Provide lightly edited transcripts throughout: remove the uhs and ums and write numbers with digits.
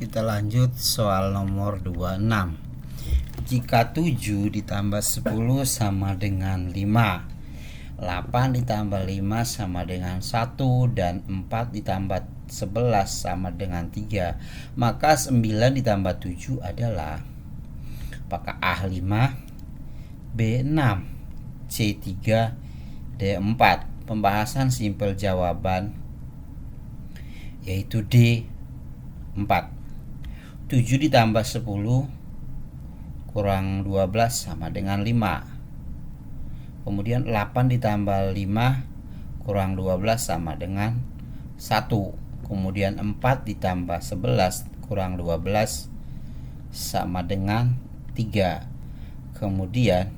Kita lanjut soal nomor 26. Jika 7 ditambah 10 sama dengan 5, 8 ditambah 5 sama dengan 1, dan 4 ditambah 11 sama dengan 3, maka 9 ditambah 7 adalah apakah A5, B6, C3, D4? Pembahasan simpel jawaban yaitu D4. 7 ditambah 10 kurang 12 sama dengan 5. Kemudian 8 ditambah 5 kurang 12 sama dengan 1. Kemudian 4 ditambah 11 kurang 12 sama dengan 3. Kemudian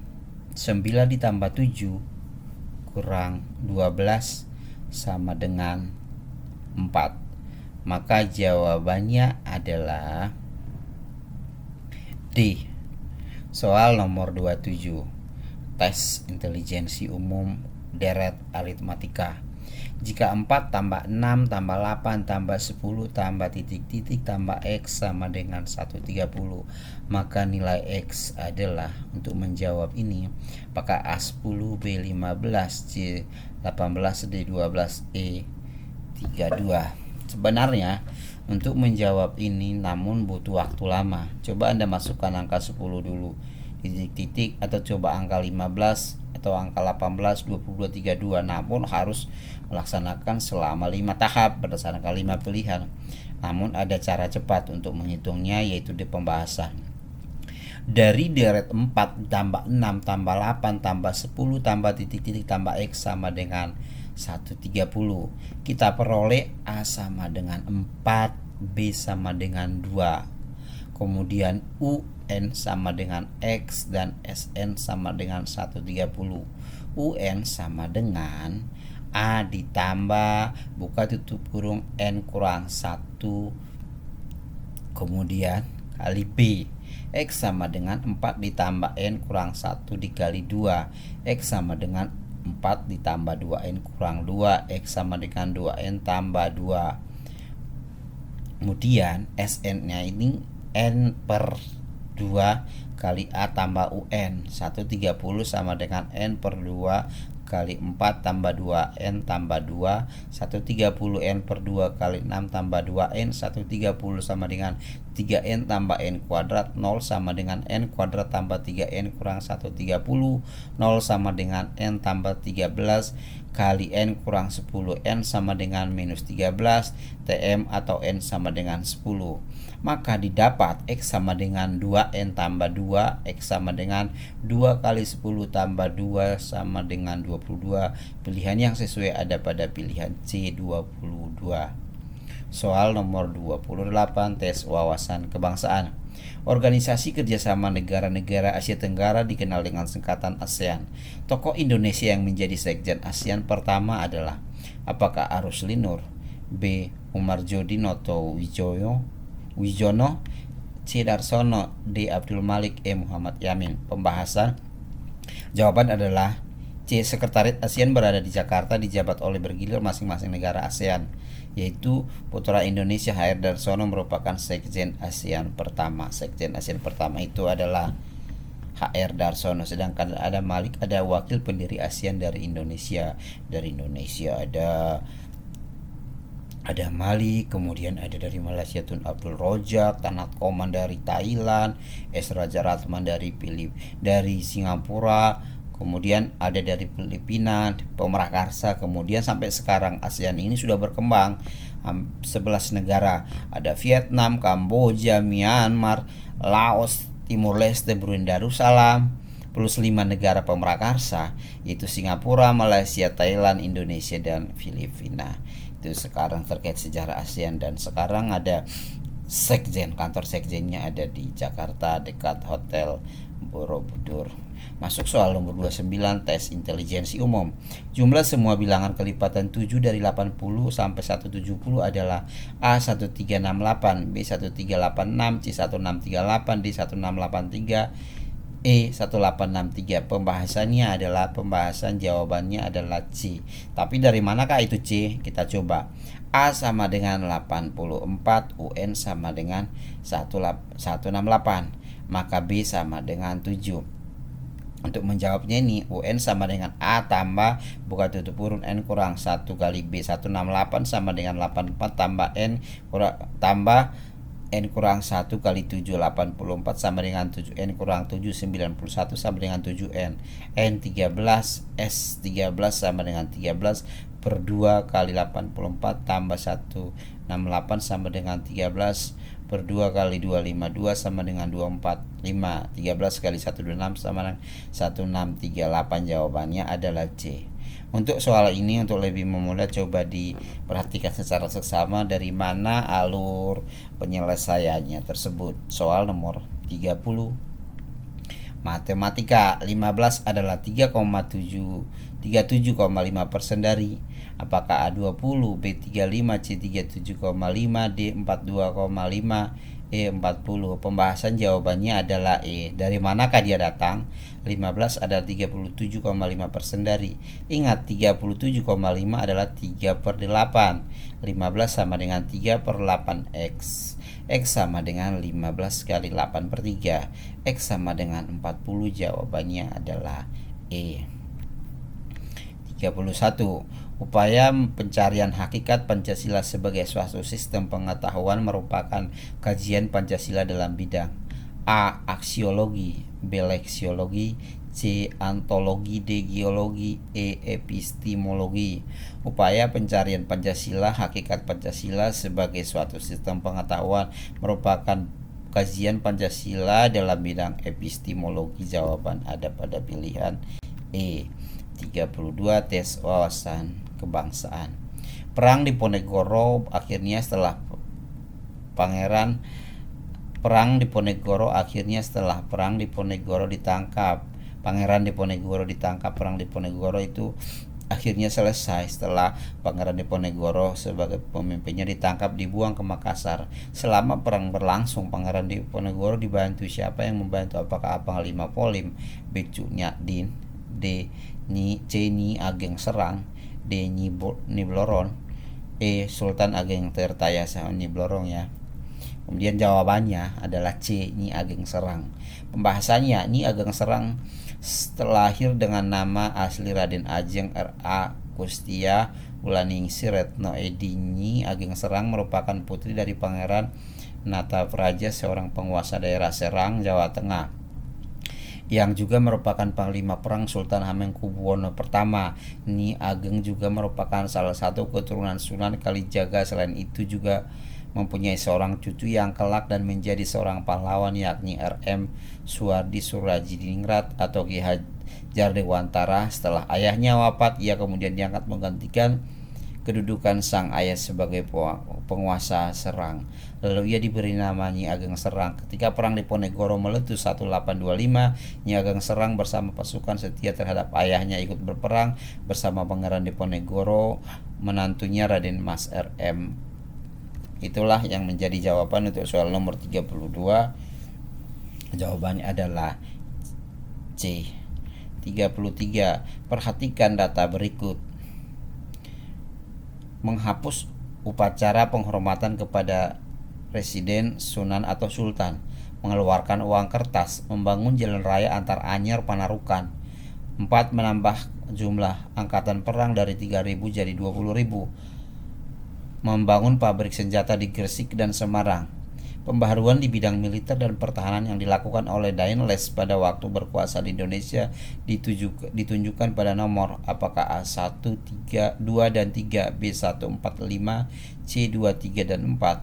9 ditambah 7 kurang 12 sama dengan 4. Maka jawabannya adalah D. Soal nomor 27. Tes intelijensi umum deret aritmatika. Jika 4 tambah 6 tambah 8 tambah 10 tambah titik-titik tambah X sama dengan 130, maka nilai X adalah, untuk menjawab ini, apakah A10, B15, C18, D12, E32? Sebenarnya untuk menjawab ini namun butuh waktu lama. Coba Anda masukkan angka 10 dulu, titik-titik, atau coba angka 15 atau angka 18, 22, 32. Namun harus melaksanakan selama 5 tahap berdasarkan 5 pilihan. Namun ada cara cepat untuk menghitungnya, yaitu di pembahasan. Dari deret 4 tambah 6 tambah 8 tambah 10 tambah titik-titik tambah X sama dengan 130, kita peroleh A sama dengan 4, B sama dengan 2, kemudian UN sama dengan X, dan SN sama dengan 130. UN sama dengan A ditambah buka tutup kurung N kurang 1 kemudian kali B. X sama dengan 4 ditambah N kurang 1 dikali 2. X sama dengan 4 ditambah 2N kurang 2. X sama dengan 2N tambah 2. Kemudian SN-nya ini N per 2 kali A tambah UN. 130 sama dengan N per 2 kali 4 tambah 2N tambah 2. 130 N per 2 kali 6 tambah 2N. 130 sama dengan 3N tambah N kuadrat. 0 sama dengan N kuadrat tambah 3N kurang 130. 0 sama dengan N tambah 13 kali N kurang 10. N sama dengan minus 13. TM atau N sama dengan 10. Maka didapat X sama dengan 2N tambah 2. X sama dengan 2 kali 10 tambah 2 sama dengan 22. Pilihan yang sesuai ada pada pilihan C22. Soal nomor 28, tes wawasan kebangsaan. Organisasi Kerjasama Negara-Negara Asia Tenggara dikenal dengan singkatan ASEAN. Tokoh Indonesia yang menjadi sekjen ASEAN pertama adalah apakah A. Rusli Nur, B. Umar Jodinoto Wijono, C. Darsono, D. Abdul Malik, E. Muhammad Yamin? Pembahasan. Jawaban adalah C. Sekretariat ASEAN berada di Jakarta, dijabat oleh bergilir masing-masing negara ASEAN, yaitu putra Indonesia HR Darsono merupakan sekjen ASEAN pertama. Sekjen ASEAN pertama itu adalah HR Darsono, sedangkan ada Malik, ada wakil pendiri ASEAN dari Indonesia. Dari Indonesia ada Malik, kemudian ada dari Malaysia Tun Abdul Rojak, Tanat Koman dari Thailand, S. Raja Ratman dari Singapura, kemudian ada dari Filipina, Pemrakarsa. Kemudian sampai sekarang ASEAN ini sudah berkembang 11 negara. Ada Vietnam, Kamboja, Myanmar, Laos, Timur Leste, Brunei Darussalam, plus 5 negara pemrakarsa, yaitu Singapura, Malaysia, Thailand, Indonesia, dan Filipina. Itu sekarang terkait sejarah ASEAN. Dan sekarang ada sekjen, kantor sekjennya ada di Jakarta dekat Hotel Borobudur. Masuk soal nomor 29, tes intelijensi umum. Jumlah semua bilangan kelipatan 7 dari 80 sampai 170 adalah A1368, B1386, C1638, D1683, E1863. Pembahasannya adalah jawabannya adalah C. Tapi dari manakah itu C? Kita coba. A sama dengan 84, UN sama dengan 168. Maka B sama dengan 7. Untuk menjawabnya ini, UN sama dengan A tambah buka tutup kurung N kurang 1 kali B. 168 sama dengan 84 tambah N tambah N kurang 1 kali 7. 84 sama dengan 7. N kurang 7. 91 sama dengan 7N. N13. S13 sama dengan 13 per 2 kali 84 tambah 168 sama dengan 13 per 2 kali 252 sama dengan 245. 13 kali 126 sama dengan 1638. Jawabannya adalah C. Untuk soal ini, untuk lebih memudah, coba diperhatikan secara seksama dari mana alur penyelesaiannya tersebut. Soal nomor 30. Matematika. 15 adalah 37,5% dari. Apakah A20, B35, C37,5, D42,5, E40? Pembahasan jawabannya adalah E. Dari manakah dia datang? 15 adalah 37,5% dari. Ingat, 37,5 adalah 3/8. 15 sama dengan 3/8X. X sama dengan 15 kali 8/3. X sama dengan 40. Jawabannya adalah E. 31. Upaya pencarian hakikat Pancasila sebagai suatu sistem pengetahuan merupakan kajian Pancasila dalam bidang A. Aksiologi, B. Leksiologi, C. Antologi, D. Geologi, E. Epistemologi. Upaya pencarian Pancasila, hakikat Pancasila sebagai suatu sistem pengetahuan merupakan kajian Pancasila dalam bidang epistemologi. Jawaban ada pada pilihan E. 32. Tes wawasan kebangsaan. Perang di Diponegoro akhirnya setelah Perang Diponegoro ditangkap. Pangeran Diponegoro ditangkap. Perang Diponegoro itu akhirnya selesai setelah Pangeran Diponegoro sebagai pemimpinnya ditangkap, dibuang ke Makassar. Selama perang berlangsung, Pangeran Diponegoro dibantu. Siapa yang membantu? Apakah Panglima Polim, B. Cuk Nyadin, D. C. Nyi Ageng Serang, D. Nyi Blorong, E. Sultan Ageng Tirtayasa. Nyi Blorong ya. Kemudian jawabannya adalah C. Nyi Ageng Serang. Pembahasannya, Nyi Ageng Serang lahir dengan nama asli Raden Ajeng R.A. Kustia Ulaningsi Retno Edi. Nyi Ageng Serang merupakan putri dari Pangeran Natapraja, seorang penguasa daerah Serang, Jawa Tengah, yang juga merupakan panglima perang Sultan Hamengkubuwono I. Nyi Ageng juga merupakan salah satu keturunan Sunan Kalijaga. Selain itu juga mempunyai seorang cucu yang kelak dan menjadi seorang pahlawan, yakni R.M. Suwardi Surajiningrat atau Ki Hajar Dewantara. Setelah ayahnya wafat, ia kemudian diangkat menggantikan kedudukan sang ayah sebagai penguasa Serang. Lalu ia diberi nama Nyi Ageng Serang. Ketika perang Diponegoro meletus 1825, Nyi Ageng Serang bersama pasukan setia terhadap ayahnya ikut berperang bersama Pangeran Diponegoro, menantunya Raden Mas R.M. Itulah yang menjadi jawaban untuk soal nomor 32. Jawabannya adalah C. 33. Perhatikan data berikut. Menghapus upacara penghormatan kepada Presiden, Sunan atau Sultan, mengeluarkan uang kertas, membangun jalan raya antar Anyar Panarukan. 4. Menambah jumlah angkatan perang dari 3.000 jadi 20.000. Membangun pabrik senjata di Gresik dan Semarang. Pembaharuan di bidang militer dan pertahanan yang dilakukan oleh Daenles pada waktu berkuasa di Indonesia ditunjukkan pada nomor apakah A1, 3, 2 dan 3, B1, 4, 5, C2, 3 dan 4,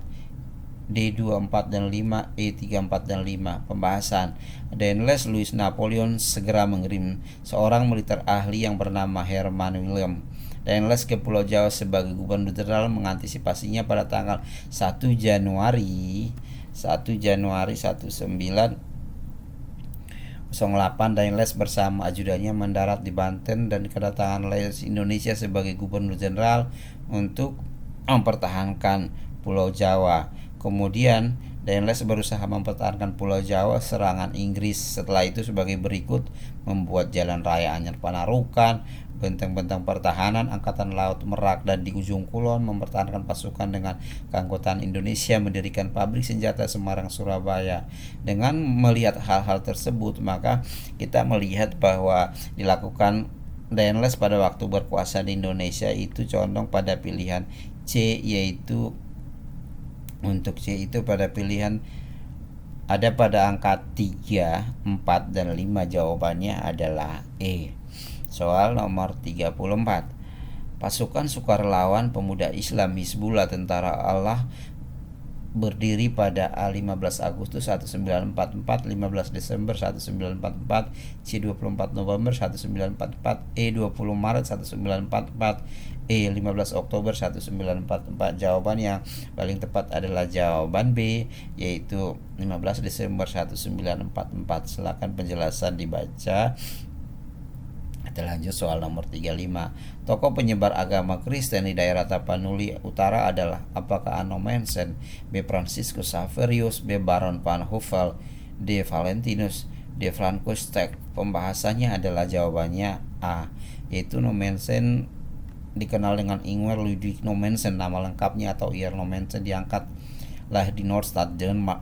D2, 4 dan 5, E3, 4 dan 5. Pembahasan. Daenles Louis Napoleon segera mengirim seorang militer ahli yang bernama Herman William Daenles ke Pulau Jawa sebagai gubernur jenderal. Mengantisipasinya pada tanggal 1 Januari 1908, Daenles bersama ajudannya mendarat di Banten dan kedatangan Indonesia sebagai gubernur jenderal untuk mempertahankan Pulau Jawa. Kemudian Daenles berusaha mempertahankan Pulau Jawa serangan Inggris. Setelah itu sebagai berikut: membuat jalan raya Anyar Panarukan, benteng-benteng pertahanan Angkatan Laut Merak dan di ujung kulon, mempertahankan pasukan dengan keanggotaan Indonesia, mendirikan pabrik senjata Semarang Surabaya. Dengan melihat hal-hal tersebut, maka kita melihat bahwa dilakukan Daenles pada waktu berkuasa di Indonesia itu condong pada pilihan C, yaitu untuk C itu pada pilihan ada pada angka 3, 4, dan 5. Jawabannya adalah E. Soal nomor 34. Pasukan sukarelawan pemuda Islam Hizbullah Tentara Allah berdiri pada A 15 Agustus 1944, 15 Desember 1944, C 24 November 1944, E 20 Maret 1944, E 15 Oktober 1944. Jawaban yang paling tepat adalah jawaban B, yaitu 15 Desember 1944. Silakan penjelasan dibaca. Kita lanjut soal nomor 35. Tokoh penyebar agama Kristen di daerah Tapanuli Utara adalah apakah A. Nommensen, B. Franciscus Xaverius, B. Baron van Houvel, D. Valentinus, D. Franciscus Tek. Pembahasannya adalah jawabannya A, yaitu Nommensen dikenal dengan Ingwer Ludwig Nommensen, nama lengkapnya, atau Ir Nommensen, diangkat lahir di Nordstadt, Jerman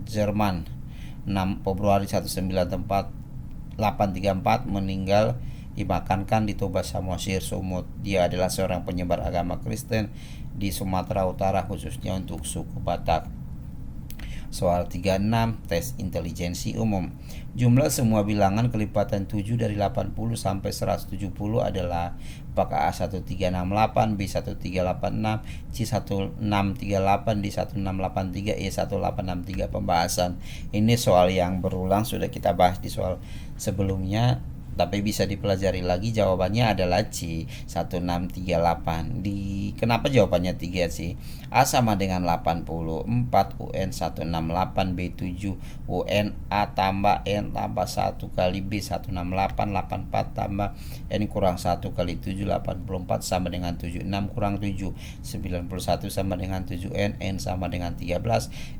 6 Februari 1834, meninggal dimakamkan di Toba Samosir, Sumut. Dia adalah seorang penyebar agama Kristen di Sumatera Utara, khususnya untuk suku Batak. Soal 36, tes intelijensi umum. Jumlah semua bilangan kelipatan 7 dari 80 sampai 170 adalah apakah A1368, B1386, C1638, D1683, E1863. Pembahasan ini soal yang berulang, sudah kita bahas di soal sebelumnya, tapi bisa dipelajari lagi. Jawabannya adalah C 1638. Kenapa jawabannya 3 sih? A sama dengan 84, UN 168, B7, UN A tambah N tambah 1 kali B 168, 84 tambah N kurang 1 kali 7, 84 sama dengan 76 kurang 7, 91 sama dengan 7N, N sama dengan 13,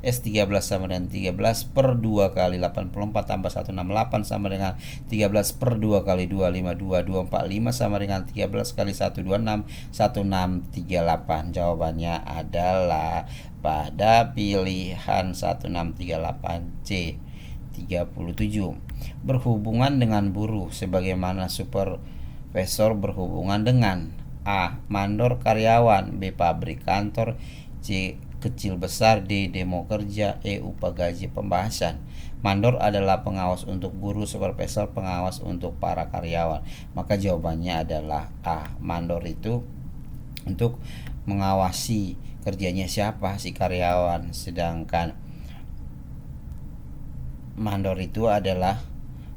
S13 sama dengan 13 per 2 kali 84 tambah 168 sama dengan 13 per 2 kali 2, 52, 245 sama dengan 13 kali 1, 26, 1638. Jawabannya adalah pada pilihan 1638C. 37. Berhubungan dengan buruh sebagaimana supervisor berhubungan dengan A. mandor karyawan, B. pabrik kantor, C. kecil besar, D. demo kerja, E. upah gaji. Pembahasan. Mandor adalah pengawas untuk guru, supervisor pengawas untuk para karyawan. Maka jawabannya adalah A. Mandor itu untuk mengawasi kerjanya siapa, si karyawan, sedangkan mandor itu adalah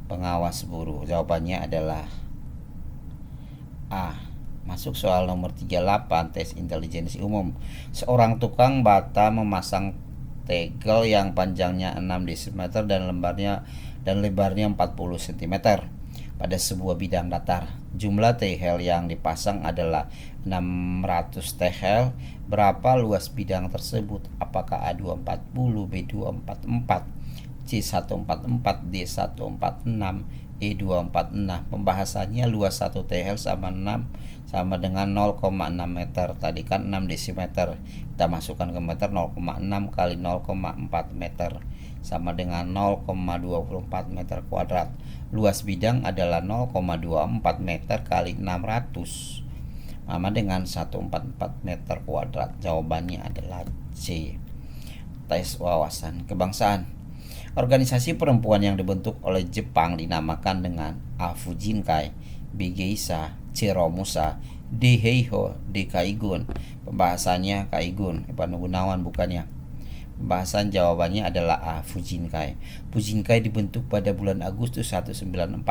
pengawas buruh. Jawabannya adalah A. Masuk soal nomor 38, tes intelijensi umum. Seorang tukang bata memasang tegel yang panjangnya 6 dm dan lebarnya 40 cm pada sebuah bidang datar. Jumlah tegel yang dipasang adalah 600 tegel. Berapa luas bidang tersebut? Apakah A240, B244, C144, D146, E246. Pembahasannya luas 1 tegel sama dengan 0,6 meter. Tadi kan 6 desimeter. Kita masukkan ke meter, 0,6 kali 0,4 meter sama dengan 0,24 meter kuadrat. Luas bidang adalah 0,24 meter kali 600 sama dengan 144 meter kuadrat. Jawabannya adalah C. Tes wawasan kebangsaan. Organisasi perempuan yang dibentuk oleh Jepang dinamakan dengan A. Fujinkai, B. Geisha, C. Romusa, D. Heiho, D. Kaigun. Pembahasannya Kaigun, Evan Gunawan bukannya. Pembahasan jawabannya adalah A. Fujinkai. Fujinkai dibentuk pada bulan Agustus 1943.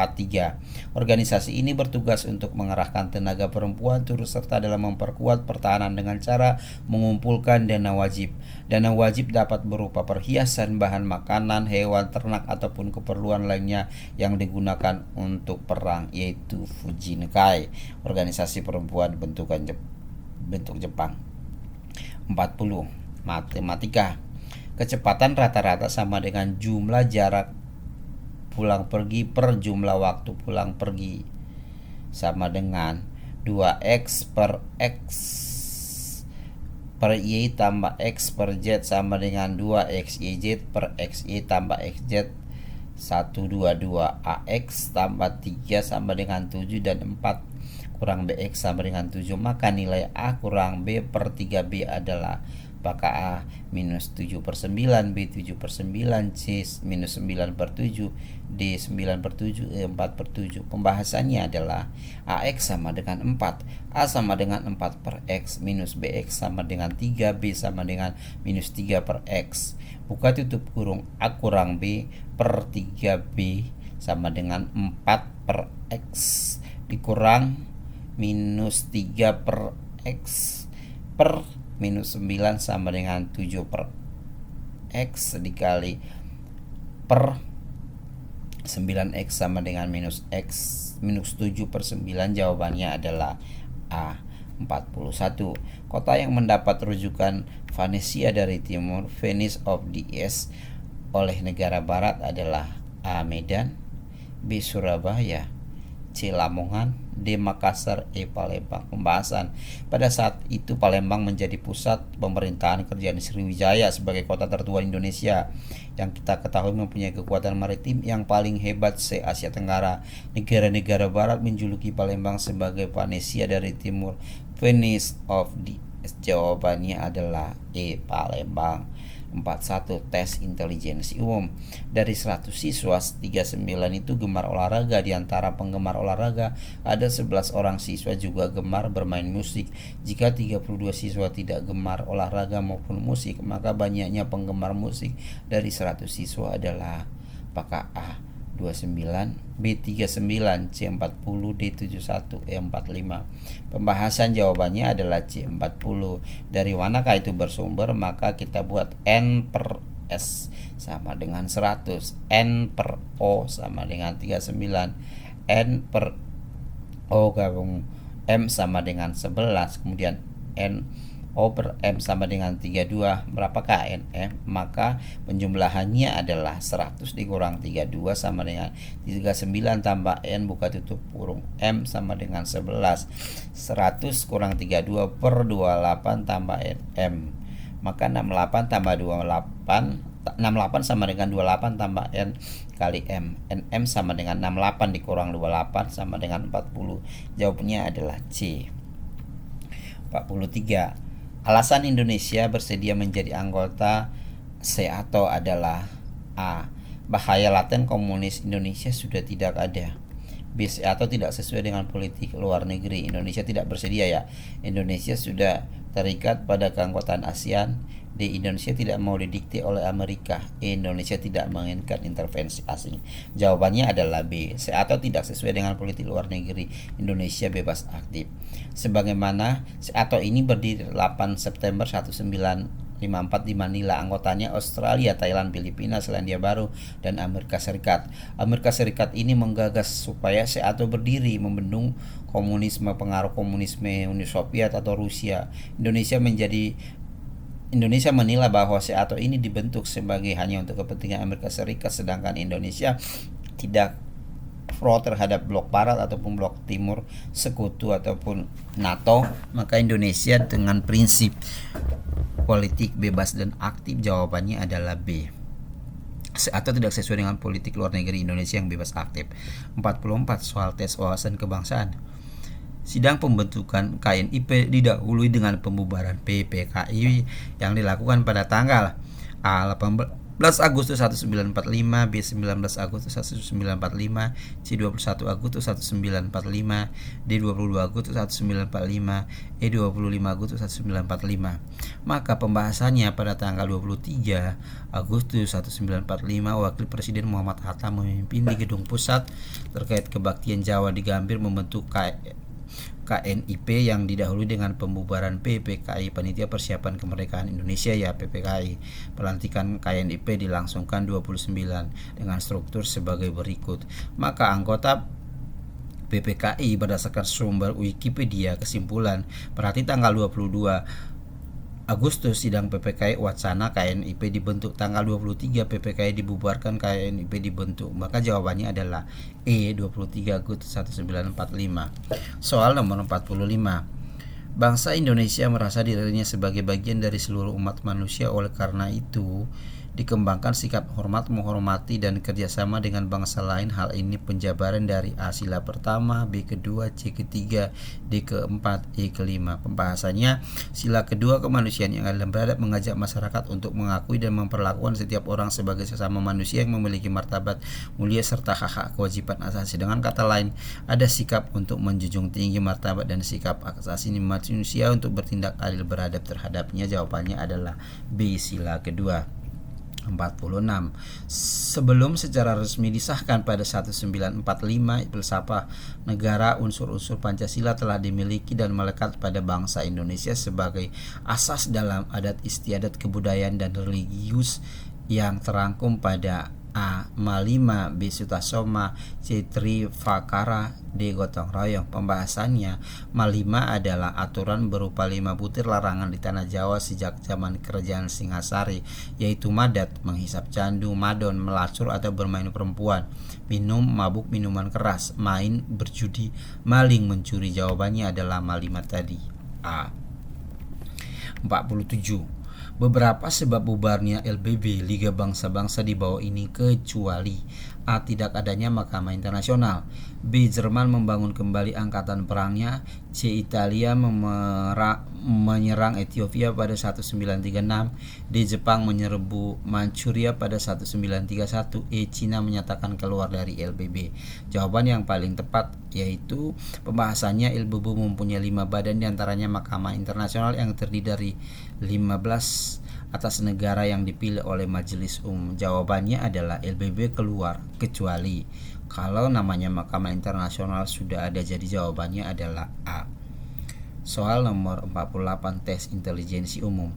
Organisasi ini bertugas untuk mengerahkan tenaga perempuan turut serta dalam memperkuat pertahanan dengan cara mengumpulkan dana wajib. Dana wajib dapat berupa perhiasan, bahan makanan, hewan ternak, ataupun keperluan lainnya yang digunakan untuk perang, yaitu Fujinkai. Organisasi perempuan bentuk Jepang. 40. Matematika. Kecepatan rata-rata sama dengan jumlah jarak pulang pergi per jumlah waktu pulang pergi, sama dengan 2x per x per y tambah x per z sama dengan 2xyz per xy tambah xz 122 ax tambah 3 sama dengan 7 dan 4 kurang bx sama dengan 7. Maka nilai a kurang b per 3b adalah apakah a minus 7 per 9, b 7 per 9, c minus 9 per 7, d 9 per 7, e 4 per 7. Pembahasannya adalah ax sama dengan 4, a sama dengan 4 per x, minus bx sama dengan 3, b sama dengan minus 3 per x. Buka tutup kurung, a kurang b per 3b sama dengan 4 per x dikurang minus 3 per x per minus 9 sama dengan 7 per x dikali per 9x sama dengan minus x minus 7 per 9. Jawabannya adalah A 41. Kota yang mendapat rujukan Venesia dari timur, Venice of the East, oleh negara barat adalah A. Medan, B. Surabaya, C. Lamongan, D. Makassar, E. Palembang. Pembahasan. Pada saat itu Palembang menjadi pusat pemerintahan kerajaan Sriwijaya sebagai kota tertua Indonesia yang kita ketahui mempunyai kekuatan maritim yang paling hebat se-Asia Tenggara. Negara-negara barat menjuluki Palembang sebagai Venesia dari timur, Venice of the East. Jawabannya adalah E. Palembang. 41. Tes intelijensi umum. Dari 100 siswa, 39 itu gemar olahraga. Di antara penggemar olahraga ada 11 orang siswa juga gemar bermain musik. Jika 32 siswa tidak gemar olahraga maupun musik, maka banyaknya penggemar musik dari 100 siswa adalah apakah A 29, B 39, C 40, D 71, E 45. Pembahasan jawabannya adalah C 40. Dari manakah itu bersumber? Maka kita buat N per S sama dengan 100, N per O sama dengan 39, N per O gabung M sama dengan 11, kemudian N O per M sama dengan 32. Berapakah NM? Maka penjumlahannya adalah 100 dikurang 32 sama dengan 39 tambah N buka tutup kurung M sama dengan 11. 100 kurang 32 per 28 tambah NM. Maka 68 tambah 28, 68 sama dengan 28 tambah N kali M. NM sama dengan 68 dikurang 28 sama dengan 40. Jawabnya adalah C. 43. Alasan Indonesia bersedia menjadi anggota SEATO adalah A. Bahaya laten komunis Indonesia sudah tidak ada. B. SEATO tidak sesuai dengan politik luar negeri. Indonesia tidak bersedia ya. Indonesia sudah terikat pada keanggotaan ASEAN. D. Indonesia tidak mau didikte oleh Amerika. E. Indonesia tidak menginginkan intervensi asing. Jawabannya adalah B. SEATO tidak sesuai dengan politik luar negeri. Indonesia bebas aktif. Sebagaimana SEATO ini berdiri 8 September 1954 di Manila. Anggotanya Australia, Thailand, Filipina, Selandia Baru, dan Amerika Serikat. Amerika Serikat ini menggagas supaya SEATO berdiri membendung komunisme, pengaruh komunisme Uni Soviet atau Rusia. Indonesia menilai bahwa SEATO ini dibentuk sebagai hanya untuk kepentingan Amerika Serikat, sedangkan Indonesia tidak pro terhadap blok barat ataupun blok timur sekutu ataupun NATO. Maka Indonesia dengan prinsip politik bebas dan aktif, jawabannya adalah B. SEATO tidak sesuai dengan politik luar negeri Indonesia yang bebas aktif. 44. Soal tes wawasan kebangsaan. Sidang pembentukan KNIP didahului dengan pembubaran PPKI yang dilakukan pada tanggal A 18 Agustus 1945, B 19 Agustus 1945, C 21 Agustus 1945, D 22 Agustus 1945, E 25 Agustus 1945. Maka pembahasannya pada tanggal 23 Agustus 1945, Wakil Presiden Muhammad Hatta memimpin di Gedung Pusat terkait kebaktian Jawa di Gambir membentuk KNIP yang didahului dengan pembubaran PPKI, Panitia Persiapan Kemerdekaan Indonesia ya PPKI. Pelantikan KNIP dilangsungkan 29 dengan struktur sebagai berikut. Maka anggota PPKI berdasarkan sumber Wikipedia kesimpulan berarti tanggal 22 Agustus sidang PPKI wacana KNIP dibentuk, tanggal 23 PPKI dibubarkan, KNIP dibentuk. Maka jawabannya adalah E, 23 Agustus 1945. Soal nomor 45. Bangsa Indonesia merasa dirinya sebagai bagian dari seluruh umat manusia, oleh karena itu dikembangkan sikap hormat, menghormati, dan kerjasama dengan bangsa lain. Hal ini penjabaran dari A sila pertama, B kedua, C ketiga, D keempat, E kelima. Pembahasannya, sila kedua kemanusiaan yang adil dan beradab mengajak masyarakat untuk mengakui dan memperlakukan setiap orang sebagai sesama manusia yang memiliki martabat mulia serta hak-hak kewajiban asasi. Dengan kata lain, ada sikap untuk menjunjung tinggi martabat dan sikap asasi manusia untuk bertindak adil beradab terhadapnya. Jawabannya adalah B sila kedua. 46. Sebelum secara resmi disahkan pada 1945, filsafat negara, unsur-unsur Pancasila telah dimiliki dan melekat pada bangsa Indonesia sebagai asas dalam adat istiadat kebudayaan dan religius yang terangkum pada A. Malima, B. Sutasoma, C. Trifakara, D. Gotong royong. Pembahasannya, Malima adalah aturan berupa 5 butir larangan di tanah Jawa sejak zaman kerajaan Singasari, yaitu madat, menghisap candu, madon, melacur atau bermain perempuan, minum mabuk minuman keras, main, berjudi, maling, mencuri. Jawabannya adalah Malima tadi, A. 47. Beberapa sebab bubarnya LBB, Liga Bangsa-Bangsa di bawah ini, kecuali A. Tidak adanya Mahkamah Internasional, B. Jerman membangun kembali angkatan perangnya, C. Italia menyerang Ethiopia pada 1936, D. Jepang menyerbu Manchuria pada 1931, E. Cina menyatakan keluar dari LBB. Jawaban yang paling tepat yaitu pembahasannya LBB mempunyai 5 badan, diantaranya Mahkamah Internasional yang terdiri dari 15 atas negara yang dipilih oleh Majelis Umum. Jawabannya adalah LBB keluar kecuali kalau namanya Mahkamah Internasional sudah ada. Jadi jawabannya adalah A. Soal nomor 48, tes intelijensi umum.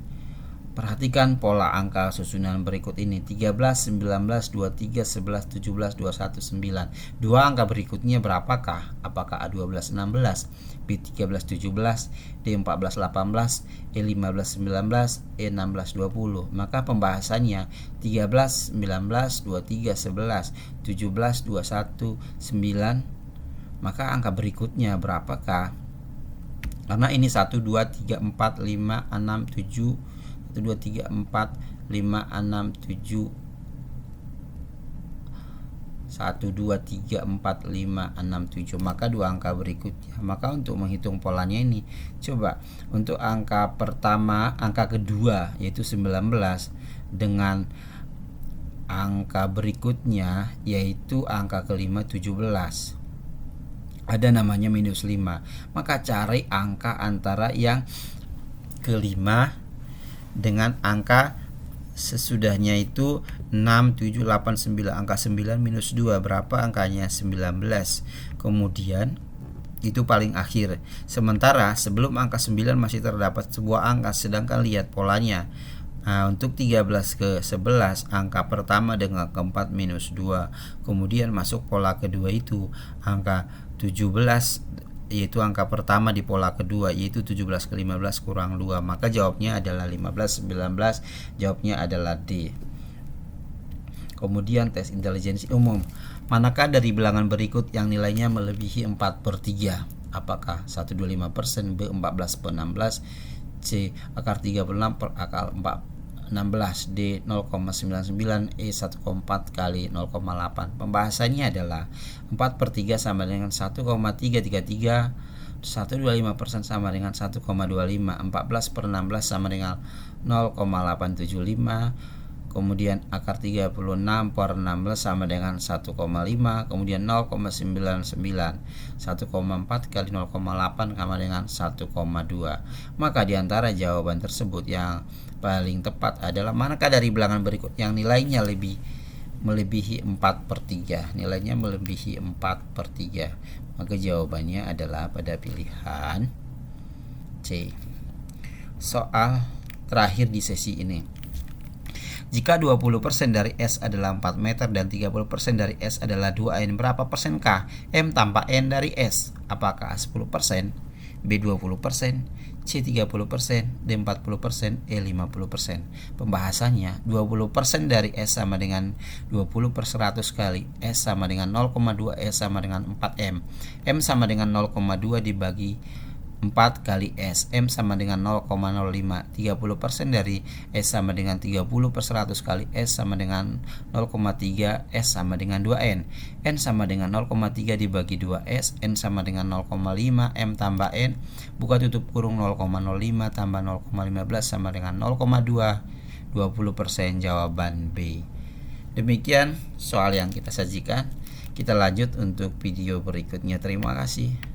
Perhatikan pola angka susunan berikut ini: 13, 19, 23, 11, 17, 21, 9. Dua angka berikutnya berapakah? Apakah A12 16, B13 17, D14 18, E15 19, E16 20? Maka pembahasannya 13, 19, 23, 11, 17, 21, 9. Maka angka berikutnya berapakah? Karena ini 1, 2, 3, 4, 5, 6, 7, 1, 2, 3, 4, 5, 6, 7, 1, 2, 3, 4, 5, 6, 7. Maka dua angka berikutnya. Maka untuk menghitung polanya ini, coba untuk angka pertama, angka kedua yaitu 19 dengan angka berikutnya yaitu angka kelima 17. Ada namanya minus 5. Maka cari angka antara yang kelima dengan angka sesudahnya itu 6, 7, 8, 9. Angka 9 minus 2 berapa angkanya? 19. Kemudian itu paling akhir. Sementara sebelum angka 9 masih terdapat sebuah angka, sedangkan lihat polanya. Nah, untuk 13 ke 11 angka pertama dengan keempat minus 2. Kemudian masuk pola kedua itu angka 17, yaitu angka pertama di pola kedua, yaitu 17 ke 15 kurang 2. Maka jawabnya adalah 15, 19. Jawabnya adalah D. Kemudian tes intelijensi umum. Manakah dari bilangan berikut yang nilainya melebihi 4/3? Apakah 125%, B 14/16, C akar 36 per akar 16, D 0,99, E 1,4 kali 0,8. Pembahasannya adalah 4/3 sama dengan 1,333, 125% sama dengan 1,25, 14/16 sama dengan 0,875, kemudian akar 36/16 sama dengan 1,5, kemudian 0,99, 1,4 kali 0,8 sama dengan 1,2. Maka diantara jawaban tersebut yang paling tepat adalah manakah dari bilangan berikut yang nilainya melebihi 4/3? Nilainya melebihi 4/3. Maka jawabannya adalah pada pilihan C. Soal terakhir di sesi ini. Jika 20% dari S adalah 4 meter dan 30% dari S adalah 2N, berapa persenkah M tanpa N dari S? Apakah A 10%, B 20%, C 30%, D 40%, E 50%. Pembahasannya 20% dari S sama dengan 20/100 kali S sama dengan 0,2, S sama dengan 4M. M sama dengan 0,2 dibagi 4 kali S, M sama dengan 0,05. 30% dari S sama dengan 30/100 kali S sama dengan 0,3, S sama dengan 2N. N sama dengan 0,3 dibagi 2S, N sama dengan 0,5, M tambah N, buka tutup kurung 0,05 tambah 0,15 sama dengan 0,2, 20%. Jawaban B. Demikian soal yang kita sajikan. Kita lanjut untuk video berikutnya. Terima kasih.